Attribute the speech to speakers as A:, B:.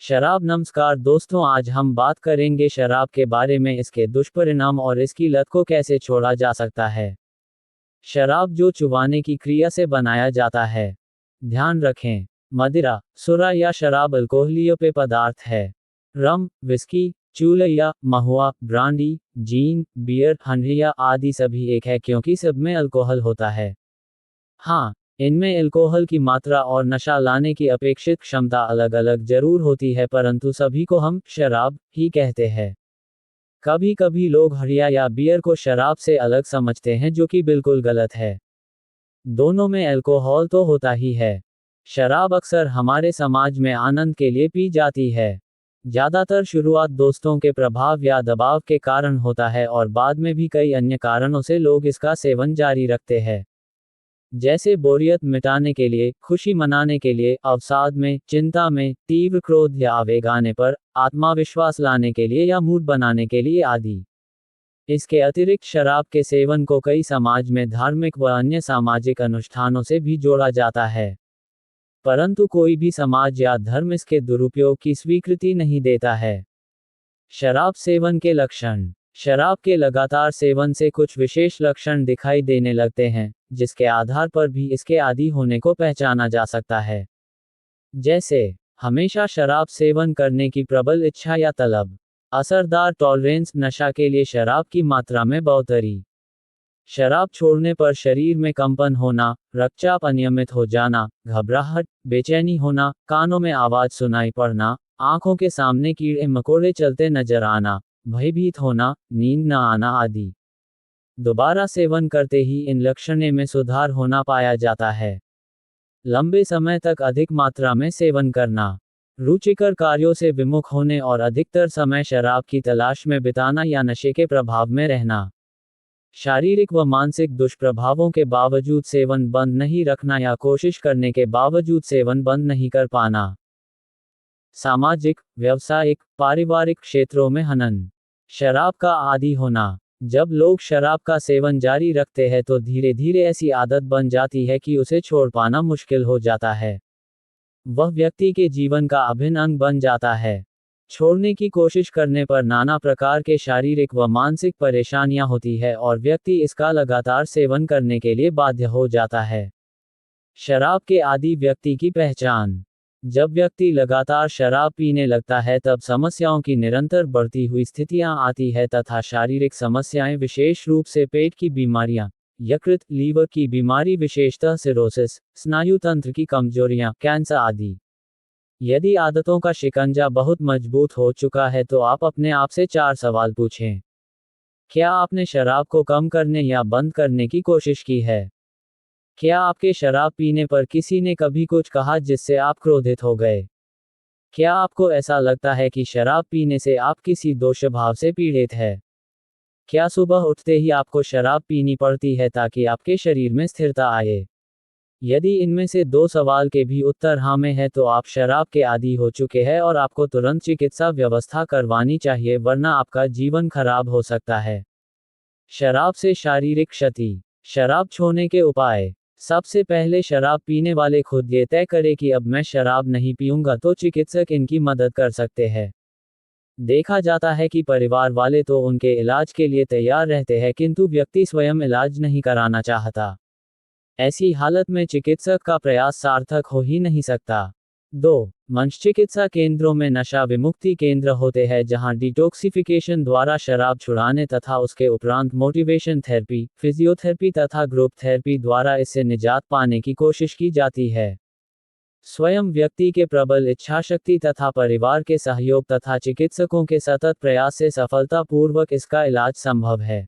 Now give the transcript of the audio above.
A: शराब। नमस्कार दोस्तों, आज हम बात करेंगे शराब के बारे में, इसके दुष्परिणाम और इसकी लत को कैसे छोड़ा जा सकता है। शराब जो चुबाने की क्रिया से बनाया जाता है। ध्यान रखें, मदिरा, सुरा या शराब अल्कोहलीय पेय पदार्थ है। रम, विस्की, चूल या महुआ, ब्रांडी, जीन, बियर, हंड्रिया आदि सभी एक है क्योंकि सब में अल्कोहल होता है। हाँ, इनमें अल्कोहल की मात्रा और नशा लाने की अपेक्षित क्षमता अलग अलग जरूर होती है, परंतु सभी को हम शराब ही कहते हैं। कभी कभी लोग हरिया या बियर को शराब से अलग समझते हैं, जो कि बिल्कुल गलत है। दोनों में अल्कोहल तो होता ही है। शराब अक्सर हमारे समाज में आनंद के लिए पी जाती है। ज्यादातर शुरुआत दोस्तों के प्रभाव या दबाव के कारण होता है और बाद में भी कई अन्य कारणों से लोग इसका सेवन जारी रखते हैं। जैसे बोरियत मिटाने के लिए, खुशी मनाने के लिए, अवसाद में, चिंता में, तीव्र क्रोध या आवेग आने पर, आत्मविश्वास लाने के लिए या मूड बनाने के लिए आदि। इसके अतिरिक्त शराब के सेवन को कई समाज में धार्मिक व अन्य सामाजिक अनुष्ठानों से भी जोड़ा जाता है, परंतु कोई भी समाज या धर्म इसके दुरुपयोग की स्वीकृति नहीं देता है। शराब सेवन के लक्षण। शराब के लगातार सेवन से कुछ विशेष लक्षण दिखाई देने लगते हैं, जिसके आधार पर भी इसके आदी होने को पहचाना जा सकता है। जैसे, हमेशा शराब सेवन करने की प्रबल इच्छा या तलब, असरदार टॉलरेंस, नशा के लिए शराब की मात्रा में बढ़ोतरी, शराब छोड़ने पर शरीर में कंपन होना, रक्तचाप अनियमित हो जाना, घबराहट, बेचैनी होना, कानों में आवाज सुनाई पड़ना, आंखों के सामने कीड़े मकोड़े चलते नजर आना, भयभीत होना, नींद न आना आदि। दोबारा सेवन करते ही इन लक्षणों में सुधार होना पाया जाता है। लंबे समय तक अधिक मात्रा में सेवन करना, रुचिकर कार्यों से विमुख होने और अधिकतर समय शराब की तलाश में बिताना या नशे के प्रभाव में रहना, शारीरिक व मानसिक दुष्प्रभावों के बावजूद सेवन बंद नहीं रखना या कोशिश करने के बावजूद सेवन बंद नहीं कर पाना, सामाजिक, व्यावसायिक, पारिवारिक क्षेत्रों में हनन, शराब का आदी होना। जब लोग शराब का सेवन जारी रखते हैं तो धीरे धीरे ऐसी आदत बन जाती है कि उसे छोड़ पाना मुश्किल हो जाता है। वह व्यक्ति के जीवन का अभिन्न अंग बन जाता है। छोड़ने की कोशिश करने पर नाना प्रकार के शारीरिक व मानसिक परेशानियां होती है और व्यक्ति इसका लगातार सेवन करने के लिए बाध्य हो जाता है। शराब के आदी व्यक्ति की पहचान। जब व्यक्ति लगातार शराब पीने लगता है तब समस्याओं की निरंतर बढ़ती हुई स्थितियां आती है तथा शारीरिक समस्याएं, विशेष रूप से पेट की बीमारियां, यकृत, लीवर की बीमारी, विशेषतः सिरोसिस, स्नायु तंत्र की कमजोरियां, कैंसर आदि। यदि आदतों का शिकंजा बहुत मजबूत हो चुका है तो आप अपने आप से 4 सवाल पूछें। क्या आपने शराब को कम करने या बंद करने की कोशिश की है? क्या आपके शराब पीने पर किसी ने कभी कुछ कहा जिससे आप क्रोधित हो गए? क्या आपको ऐसा लगता है कि शराब पीने से आप किसी दोषभाव से पीड़ित है? क्या सुबह उठते ही आपको शराब पीनी पड़ती है ताकि आपके शरीर में स्थिरता आए? यदि इनमें से 2 सवाल के भी उत्तर हाँ में है तो आप शराब के आदी हो चुके हैं और आपको तुरंत चिकित्सा व्यवस्था करवानी चाहिए, वरना आपका जीवन खराब हो सकता है। शराब से शारीरिक क्षति। शराब छोड़ने के उपाय। सबसे पहले शराब पीने वाले खुद ये तय करें कि अब मैं शराब नहीं पीऊंगा, तो चिकित्सक इनकी मदद कर सकते हैं। देखा जाता है कि परिवार वाले तो उनके इलाज के लिए तैयार रहते हैं, किंतु व्यक्ति स्वयं इलाज नहीं कराना चाहता। ऐसी हालत में चिकित्सक का प्रयास सार्थक हो ही नहीं सकता। 2. मनश्चिकित्सा केंद्रों में नशा विमुक्ति केंद्र होते हैं जहां डिटॉक्सिफिकेशन द्वारा शराब छुड़ाने तथा उसके उपरांत मोटिवेशन थेरेपी, फिजियोथेरेपी तथा ग्रुप थेरेपी द्वारा इससे निजात पाने की कोशिश की जाती है। स्वयं व्यक्ति के प्रबल इच्छाशक्ति तथा परिवार के सहयोग तथा चिकित्सकों के सतत प्रयास से सफलतापूर्वक इसका इलाज संभव है।